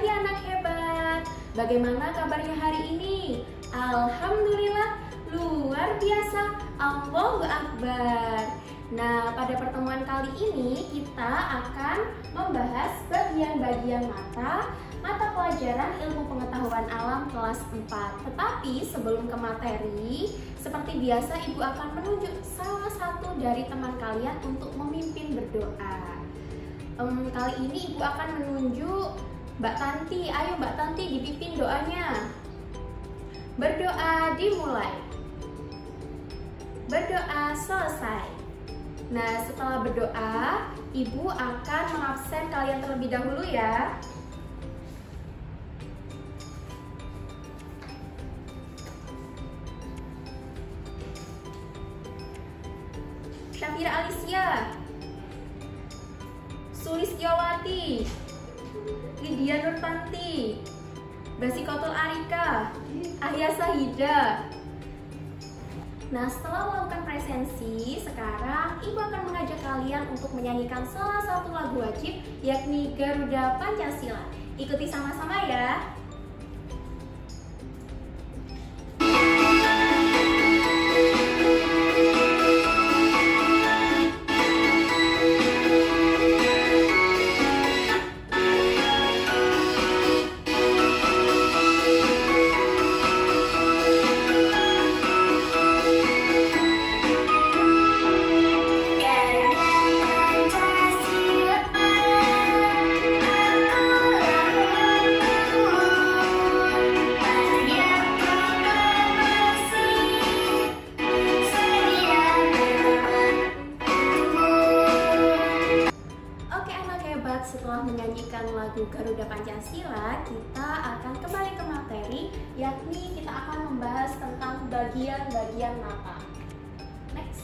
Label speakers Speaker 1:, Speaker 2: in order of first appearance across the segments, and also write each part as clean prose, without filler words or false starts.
Speaker 1: anak hebat, bagaimana kabarnya hari ini? Alhamdulillah, luar biasa, Allahu Akbar. Nah, pada pertemuan kali ini kita akan membahas bagian-bagian mata pelajaran ilmu pengetahuan alam kelas 4. Tetapi sebelum ke materi, seperti biasa Ibu akan menunjuk salah satu dari teman kalian untuk memimpin berdoa. Kali ini Ibu akan menunjuk Mbak Tanti. Ayo Mbak Tanti, dipimpin doanya. Berdoa dimulai. Berdoa selesai. Nah, setelah berdoa, Ibu akan mengabsen kalian terlebih dahulu ya. Syafira Alicia, Sulistyawati, Lydia Nurtanti, Basikotul Arika, Ahya Sahida. Nah, setelah melakukan presensi, sekarang Ibu akan mengajak kalian untuk menyanyikan salah satu lagu wajib, yakni Garuda Pancasila. Ikuti sama-sama ya. Setelah menyanyikan lagu Garuda Pancasila, kita akan kembali ke materi, yakni kita akan membahas tentang bagian-bagian mata. Next.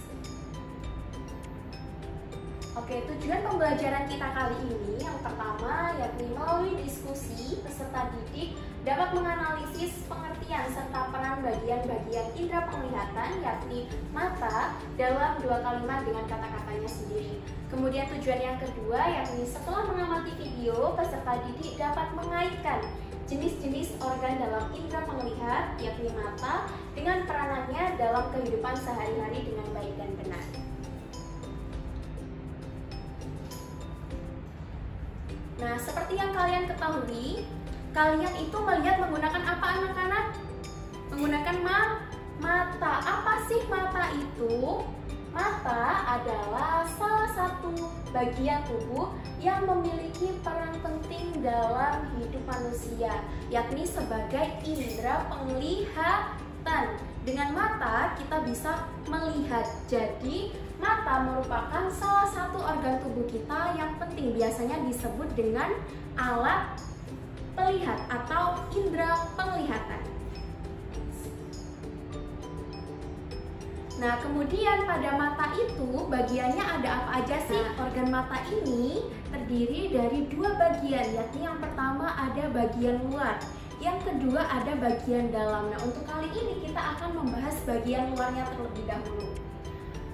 Speaker 1: Oke, tujuan pembelajaran kita kali ini yang pertama yakni melalui diskusi, peserta didik dapat menganalisis pengertian serta peran bagian-bagian indera penglihatan yakni mata dalam dua kalimat dengan kata-katanya sendiri. Kemudian tujuan yang kedua yakni setelah mengamati video, peserta didik dapat mengaitkan jenis-jenis organ dalam indera penglihat yakni mata dengan peranannya dalam kehidupan sehari-hari dengan baik dan benar. Nah, seperti yang kalian ketahui, kalian itu melihat menggunakan apa anak-anak? Menggunakan mata. Apa sih mata itu? Mata adalah salah satu bagian tubuh yang memiliki peran penting dalam hidup manusia, yakni sebagai indera penglihatan. Dengan mata kita bisa melihat. Jadi, mata merupakan salah satu organ tubuh kita yang penting, biasanya disebut dengan alat pelihat atau indera penglihatan. Nah, kemudian pada mata itu bagiannya ada apa aja sih? Organ mata ini terdiri dari dua bagian, yakni yang pertama ada bagian luar, yang kedua ada bagian dalam. Nah, untuk kali ini kita akan membahas bagian luarnya terlebih dahulu.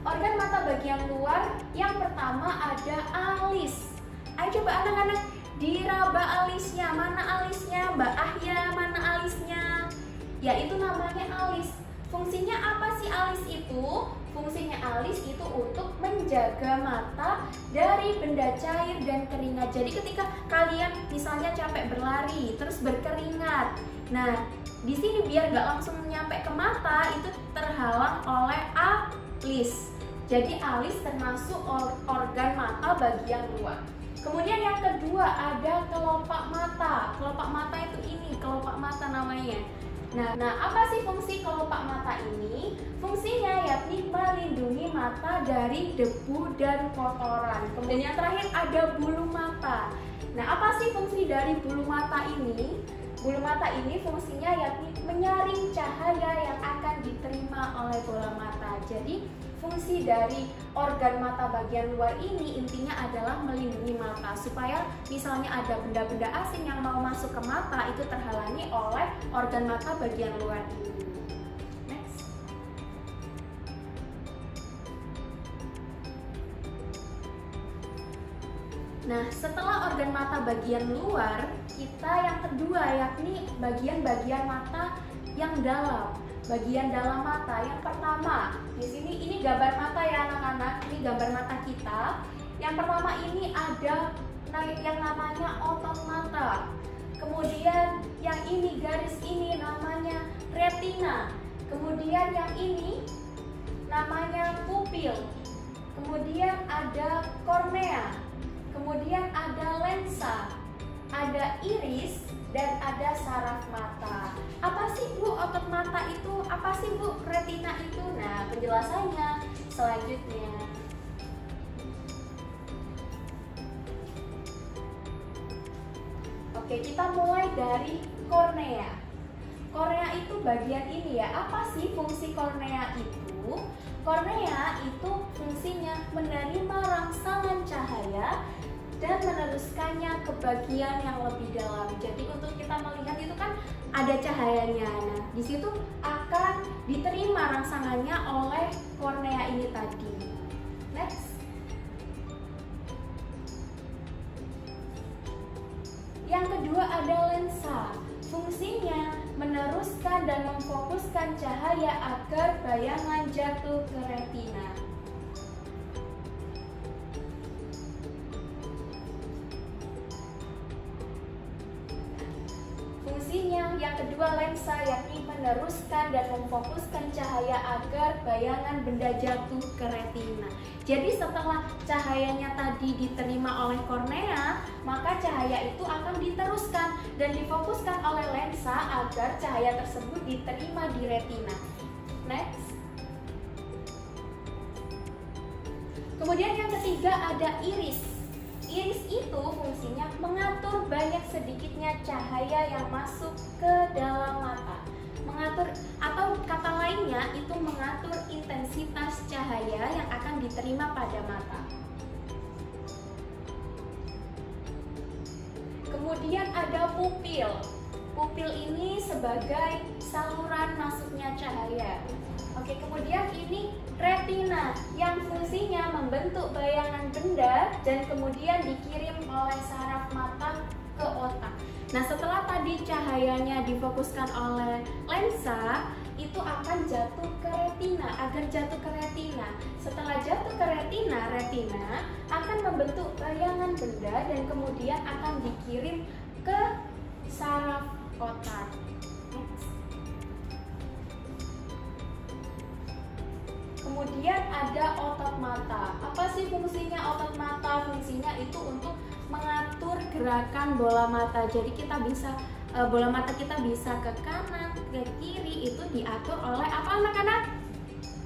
Speaker 1: Organ mata bagian luar yang pertama ada alis. Ayo coba anak-anak diraba alisnya. Mana alisnya? Mbak Ahya, mana alisnya? Ya, itu namanya alis. Fungsinya apa sih alis itu? Fungsinya alis itu untuk menjaga mata dari benda cair dan keringat. Jadi ketika kalian misalnya capek berlari, terus berkeringat, nah di sini biar nggak langsung nyampe ke mata, itu terhalang oleh alis. Jadi alis termasuk organ mata bagian luar. Kemudian yang kedua ada kelopak mata. Kelopak mata itu ini, kelopak mata namanya. Nah, apa sih fungsi kelopak mata ini? Fungsinya yakni melindungi mata dari debu dan kotoran. Kemudian yang terakhir ada bulu mata. Nah, apa sih fungsi dari bulu mata ini? Bulu mata ini fungsinya yakni menyaring cahaya yang akan diterima oleh bola mata. Jadi, fungsi dari organ mata bagian luar ini intinya adalah melindungi mata supaya misalnya ada benda-benda asing yang mau masuk ke mata itu terhalangi oleh organ mata bagian luar ini. Next. Nah, setelah organ mata bagian luar, kita yang kedua yakni bagian-bagian mata yang dalam. Bagian dalam mata yang pertama, di sini ini gambar mata ya anak-anak, ini gambar mata kita. Yang pertama ini ada yang namanya otot mata. Kemudian yang ini garis ini namanya retina. Kemudian yang ini namanya pupil. Kemudian ada kornea. Kemudian ada lensa, ada iris, dan ada saraf mata. Apa sih Bu otot mata itu? Apa sih Bu retina itu? Nah, penjelasannya selanjutnya. Oke, kita mulai dari kornea. Kornea itu bagian ini ya. Apa sih fungsi kornea itu? Kornea itu fungsinya menerima rangsangan cahaya dan meneruskannya ke bagian yang lebih dalam. Jadi untuk kita melihat itu kan ada cahayanya. Nah, di situ akan diterima rangsangannya oleh kornea ini tadi. Next. Yang kedua ada lensa. Fungsinya meneruskan dan memfokuskan cahaya agar bayangan jatuh ke retina. Fungsinya yang kedua lensa yakni meneruskan dan memfokuskan cahaya agar bayangan benda jatuh ke retina. Jadi setelah cahayanya tadi diterima oleh kornea, maka cahaya itu akan diteruskan dan difokuskan oleh lensa agar cahaya tersebut diterima di retina. Next. Kemudian yang ketiga ada iris. Iris itu fungsinya mengatur banyak sedikitnya cahaya yang masuk ke dalam mata. Mengatur atau kata lainnya itu mengatur intensitas cahaya yang akan diterima pada mata. Kemudian ada pupil. Pupil ini sebagai saluran masuknya cahaya. Oke, kemudian ini retina yang fungsinya membentuk bayangan benda dan kemudian dikirim oleh saraf mata ke otak. Nah, setelah tadi cahayanya difokuskan oleh lensa, itu akan jatuh ke retina. Agar jatuh ke retina, setelah jatuh ke retina, retina akan membentuk bayangan benda dan kemudian akan dikirim ke saraf otak. Kemudian ada otot mata. Apa sih fungsinya otot mata? Fungsinya itu untuk mengatur gerakan bola mata. Jadi kita bisa bola mata kita bisa ke kanan, ke kiri, itu diatur oleh apa anak-anak?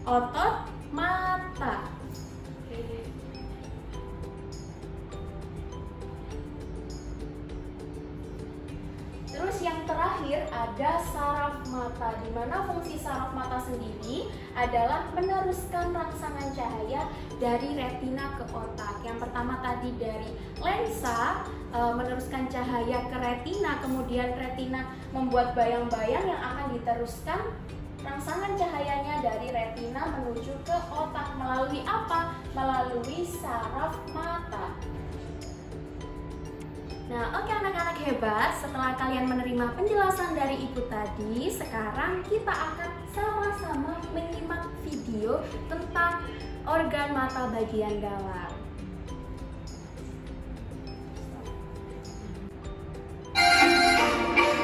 Speaker 1: Otot mata. Terus yang terakhir ada saraf mata, di mana fungsi saraf mata sendiri adalah meneruskan rangsangan cahaya dari retina ke otak. Yang pertama tadi dari lensa meneruskan cahaya ke retina, kemudian retina membuat bayang-bayang yang akan diteruskan rangsangan cahayanya dari retina menuju ke otak melalui apa? Melalui saraf mata. Nah, oke anak-anak hebat, setelah kalian menerima penjelasan dari ibu tadi, sekarang kita akan sama-sama menyimak video tentang organ mata bagian dalam.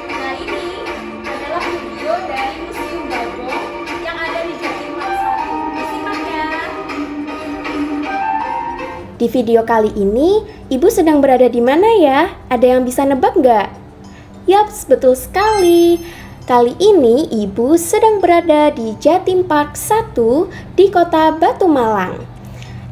Speaker 1: Nah, ini adalah video dari Museum Bagong yang ada di Jatim Park 1. Disimak ya.
Speaker 2: Di video kali ini, Ibu sedang berada di mana ya? Ada yang bisa nebak nggak? Yaps, betul sekali. Kali ini Ibu sedang berada di Jatim Park 1 di Kota Batu Malang.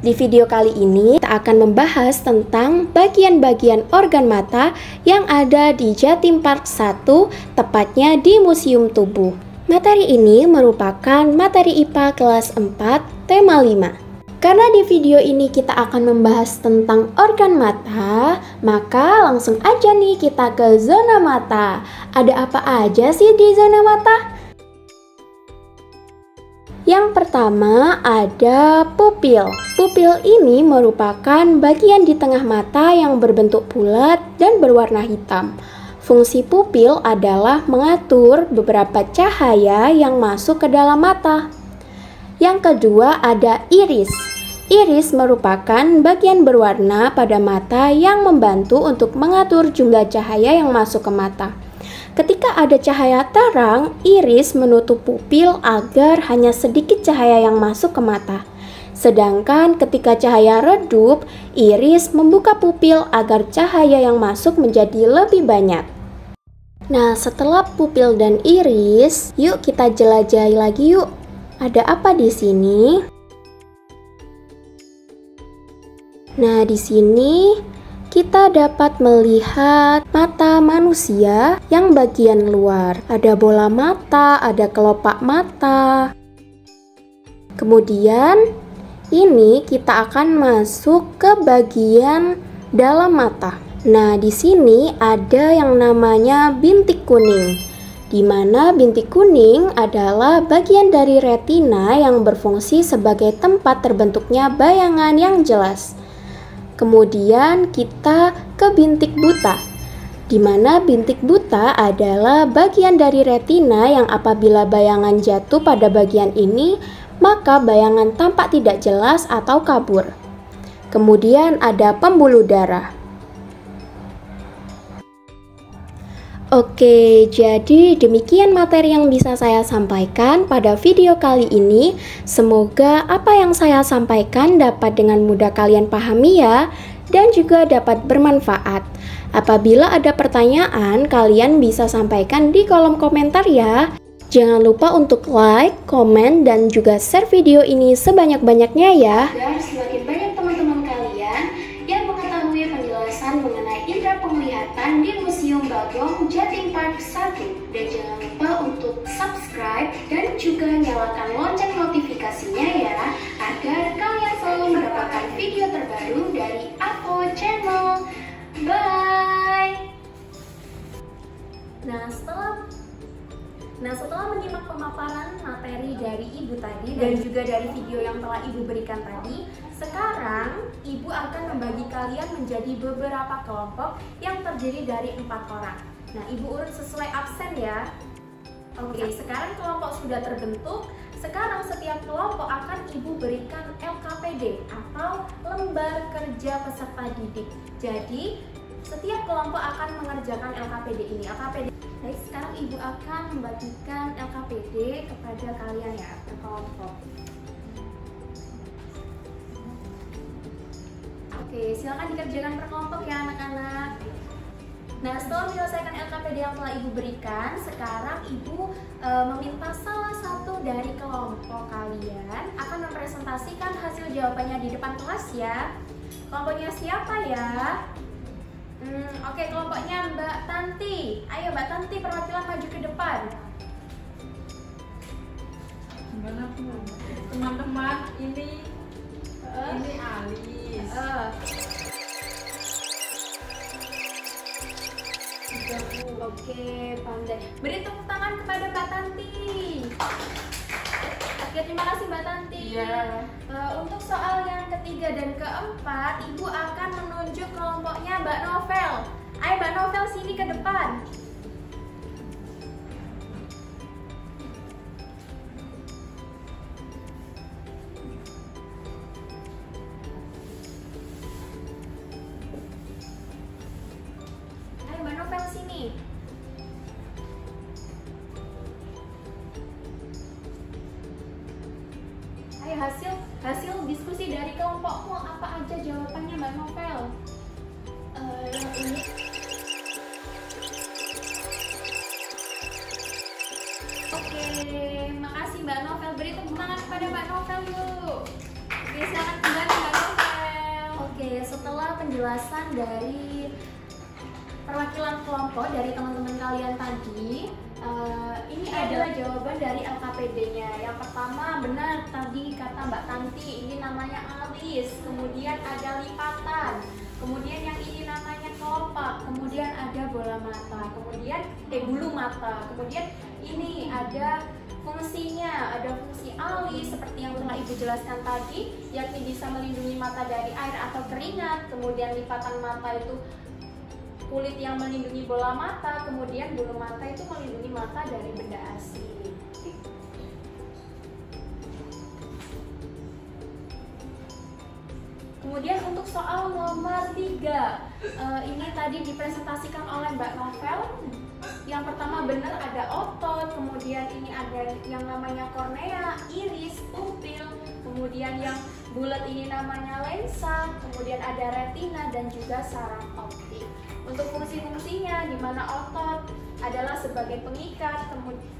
Speaker 2: Di video kali ini kita akan membahas tentang bagian-bagian organ mata yang ada di Jatim Park 1, tepatnya di Museum Tubuh. Materi ini merupakan materi IPA kelas 4, tema 5. Karena di video ini kita akan membahas tentang organ mata, maka langsung aja nih kita ke zona mata. Ada apa aja sih di zona mata? Yang pertama ada pupil. Pupil ini merupakan bagian di tengah mata yang berbentuk bulat dan berwarna hitam. Fungsi pupil adalah mengatur beberapa cahaya yang masuk ke dalam mata. Yang kedua ada iris. Iris merupakan bagian berwarna pada mata yang membantu untuk mengatur jumlah cahaya yang masuk ke mata. Ketika ada cahaya terang, iris menutup pupil agar hanya sedikit cahaya yang masuk ke mata. Sedangkan ketika cahaya redup, iris membuka pupil agar cahaya yang masuk menjadi lebih banyak. Nah, setelah pupil dan iris, yuk kita jelajahi lagi yuk. Ada apa di sini? Nah, di sini kita dapat melihat mata manusia yang bagian luar. Ada bola mata, ada kelopak mata. Kemudian ini kita akan masuk ke bagian dalam mata. Nah, di sini ada yang namanya bintik kuning, di mana bintik kuning adalah bagian dari retina yang berfungsi sebagai tempat terbentuknya bayangan yang jelas. Kemudian kita ke bintik buta, di mana bintik buta adalah bagian dari retina yang apabila bayangan jatuh pada bagian ini, maka bayangan tampak tidak jelas atau kabur. Kemudian ada pembuluh darah. Oke, jadi demikian materi yang bisa saya sampaikan pada video kali ini. Semoga apa yang saya sampaikan dapat dengan mudah kalian pahami ya, dan juga dapat bermanfaat. Apabila ada pertanyaan, kalian bisa sampaikan di kolom komentar ya. Jangan lupa untuk like, komen, dan juga share video ini sebanyak-banyaknya ya. Agar semakin banyak teman-teman kalian yang mengetahui penjelasan mengenai indera penglihatan di Museum Bagong Jatim Park 1. Dan jangan lupa untuk subscribe dan juga nyalakan lonceng notifikasinya ya, agar kalian selalu mendapatkan video terbaru dari Apo Channel. Bye!
Speaker 1: Nah, setelah menyimak pemaparan materi dari Ibu tadi dan juga dari video yang telah Ibu berikan tadi, sekarang Ibu akan membagi kalian menjadi beberapa kelompok yang terdiri dari 4 orang. Nah, Ibu urut sesuai absen ya. Oke, sekarang kelompok sudah terbentuk. Sekarang setiap kelompok akan Ibu berikan LKPD atau lembar kerja peserta didik. Jadi, setiap kelompok akan mengerjakan LKPD ini. Baik, sekarang Ibu akan membagikan LKPD kepada kalian ya, per kelompok. Oke, silakan dikerjakan per kelompok ya anak-anak. Nah, setelah menyelesaikan LKPD yang telah Ibu berikan, sekarang Ibu meminta salah satu dari kelompok kalian akan mempresentasikan hasil jawabannya di depan kelas ya. Kelompoknya siapa ya? Oke, kelompoknya Mbak Tanti. Ayo Mbak Tanti, perwakilan maju ke depan.
Speaker 3: Teman-teman, ini Alis.
Speaker 1: Oke, pandai. Beri tepuk tangan kepada Mbak Tanti. Oke, terima kasih Mbak Tanti.
Speaker 3: Iya.
Speaker 1: Untuk soal yang ketiga dan keempat, Ibu akan menunjuk kelompoknya Mbak Novel. Ayo Mbak Novel, sini ke depan. Ayo Mbak Novel, sini. Ayo, hasil diskusi dari kelompokmu apa aja jawabannya Mbak Novel?
Speaker 3: Ini
Speaker 1: Oke, makasih Mbak Novel. Beri tepuk tangan kepada Mbak Novel yuk. Oke, silakan kembali Mbak Novel. Oke, setelah penjelasan dari perwakilan kelompok dari teman-teman kalian tadi, ini adalah jawaban dari LKPD-nya. Yang pertama benar tadi kata Mbak Tanti, ini namanya alis, kemudian ada lipatan, kemudian yang ini namanya kelopak, kemudian ada bola mata, kemudian bulu mata, kemudian ini ada Fungsinya ada fungsi alis seperti yang telah Ibu jelaskan tadi, yakni bisa melindungi mata dari air atau keringat. Kemudian lipatan mata itu kulit yang melindungi bola mata, kemudian bulu mata itu melindungi mata dari benda asing. Kemudian untuk soal nomor 3, ini tadi dipresentasikan oleh Mbak Novel. Yang pertama benar ada otot, kemudian ini ada yang namanya kornea, iris, pupil, kemudian yang bulat ini namanya lensa, kemudian ada retina dan juga saraf optik. Untuk fungsi-fungsinya, di mana otot adalah sebagai pengikat,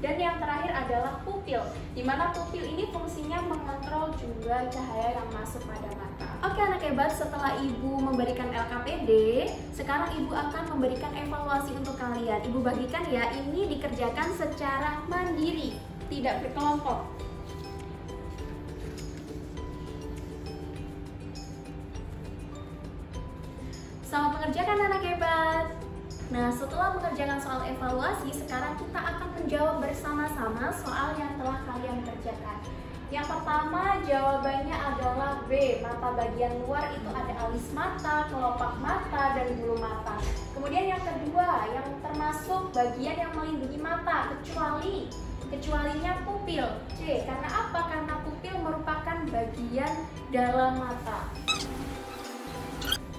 Speaker 1: dan yang terakhir adalah pupil, di mana pupil ini fungsinya mengontrol juga cahaya yang masuk pada mata. Oke anak hebat, setelah Ibu memberikan LKPD, sekarang Ibu akan memberikan evaluasi untuk kalian. Ibu bagikan ya, ini dikerjakan secara mandiri, tidak berkelompok. Selamat mengerjakan anak hebat. Nah, setelah mengerjakan soal evaluasi, sekarang kita akan menjawab bersama-sama soal yang telah kalian kerjakan. Yang pertama, jawabannya adalah B. Mata bagian luar itu ada alis mata, kelopak mata, dan bulu mata. Kemudian yang kedua, yang termasuk bagian yang melindungi mata, kecualinya pupil. C. Karena apa? Karena pupil merupakan bagian dalam mata.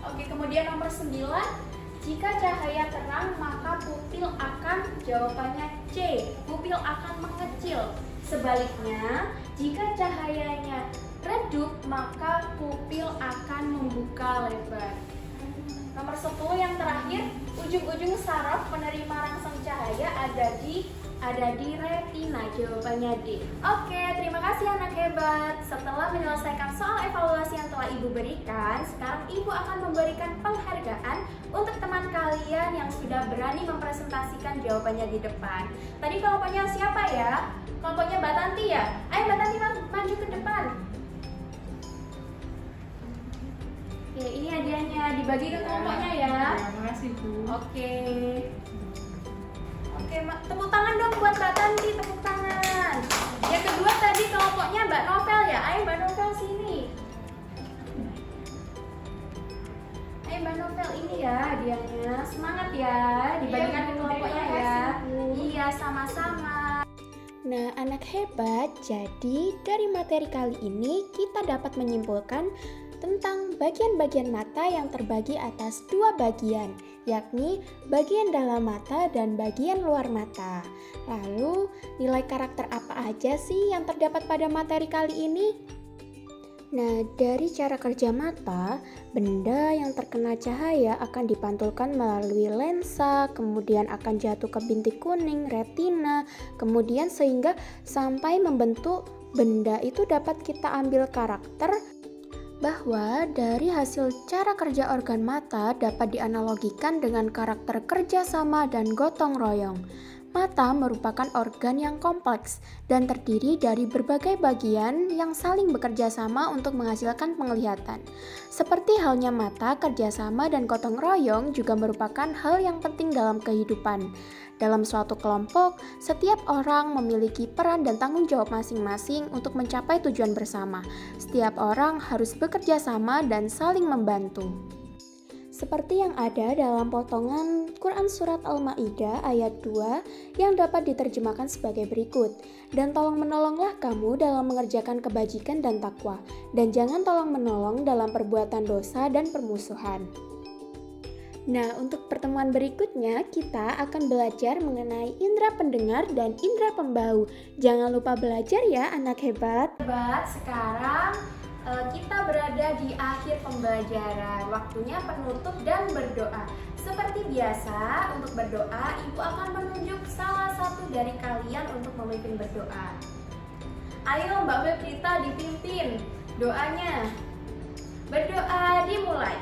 Speaker 1: Oke, kemudian nomor 9, jika cahaya terang maka pupil akan, jawabannya C, pupil akan mengecil. Sebaliknya, jika cahayanya redup maka pupil akan membuka lebar. Nomor 10 yang terakhir, ujung-ujung saraf penerima rangsang cahaya ada di retina, jawabannya D. Oke, terima kasih anak hebat. Setelah menyelesaikan soal evaluasi yang telah Ibu berikan, sekarang Ibu akan memberikan penghargaan untuk teman kalian yang sudah berani mempresentasikan jawabannya di depan. Tadi kelompoknya siapa ya? Kelompoknya Mbak Tanti ya? Ayo Mbak Tanti maju ke depan. Oke, ini hadiahnya, dibagi ke kelompoknya ya.
Speaker 3: Terima kasih Bu.
Speaker 1: Oke, tepuk tangan dong buat Mbak Tanti, tepuk tangan. Yang kedua tadi kelompoknya Mbak Novel ya. Ayo Mbak Novel sini. Ayo Mbak Novel, ini ya hadiahnya. Semangat ya, dibagikan ke kelompoknya ya. Iya, sama-sama.
Speaker 2: Nah, anak hebat, jadi dari materi kali ini kita dapat menyimpulkan tentang bagian-bagian mata yang terbagi atas dua bagian, yakni bagian dalam mata dan bagian luar mata. Lalu, nilai karakter apa aja sih yang terdapat pada materi kali ini? Nah, dari cara kerja mata, benda yang terkena cahaya akan dipantulkan melalui lensa, kemudian akan jatuh ke bintik kuning, retina, kemudian sehingga sampai membentuk benda itu dapat kita ambil karakter bahwa dari hasil cara kerja organ mata dapat dianalogikan dengan karakter kerjasama dan gotong royong. Mata merupakan organ yang kompleks dan terdiri dari berbagai bagian yang saling bekerja sama untuk menghasilkan penglihatan. Seperti halnya mata, kerjasama dan gotong royong juga merupakan hal yang penting dalam kehidupan. Dalam suatu kelompok, setiap orang memiliki peran dan tanggung jawab masing-masing untuk mencapai tujuan bersama. Setiap orang harus bekerja sama dan saling membantu. Seperti yang ada dalam potongan Quran Surat Al-Ma'idah ayat 2 yang dapat diterjemahkan sebagai berikut. Dan tolong menolonglah kamu dalam mengerjakan kebajikan dan takwa, dan jangan tolong menolong dalam perbuatan dosa dan permusuhan. Nah, untuk pertemuan berikutnya kita akan belajar mengenai indera pendengar dan indera pembau. Jangan lupa belajar ya anak hebat.
Speaker 1: Sekarang kita berada di akhir pembelajaran, waktunya penutup dan berdoa. Seperti biasa, untuk berdoa, Ibu akan menunjuk salah satu dari kalian untuk memimpin berdoa. Ayo Mbak Febrita dipimpin doanya. Berdoa dimulai.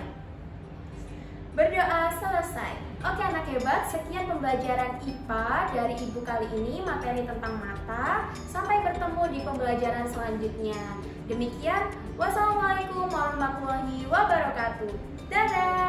Speaker 1: Berdoa selesai. Oke anak hebat, sekian pembelajaran IPA dari Ibu kali ini, materi tentang mata. Sampai bertemu di pembelajaran selanjutnya. Demikian, wassalamualaikum warahmatullahi wabarakatuh. Dadah!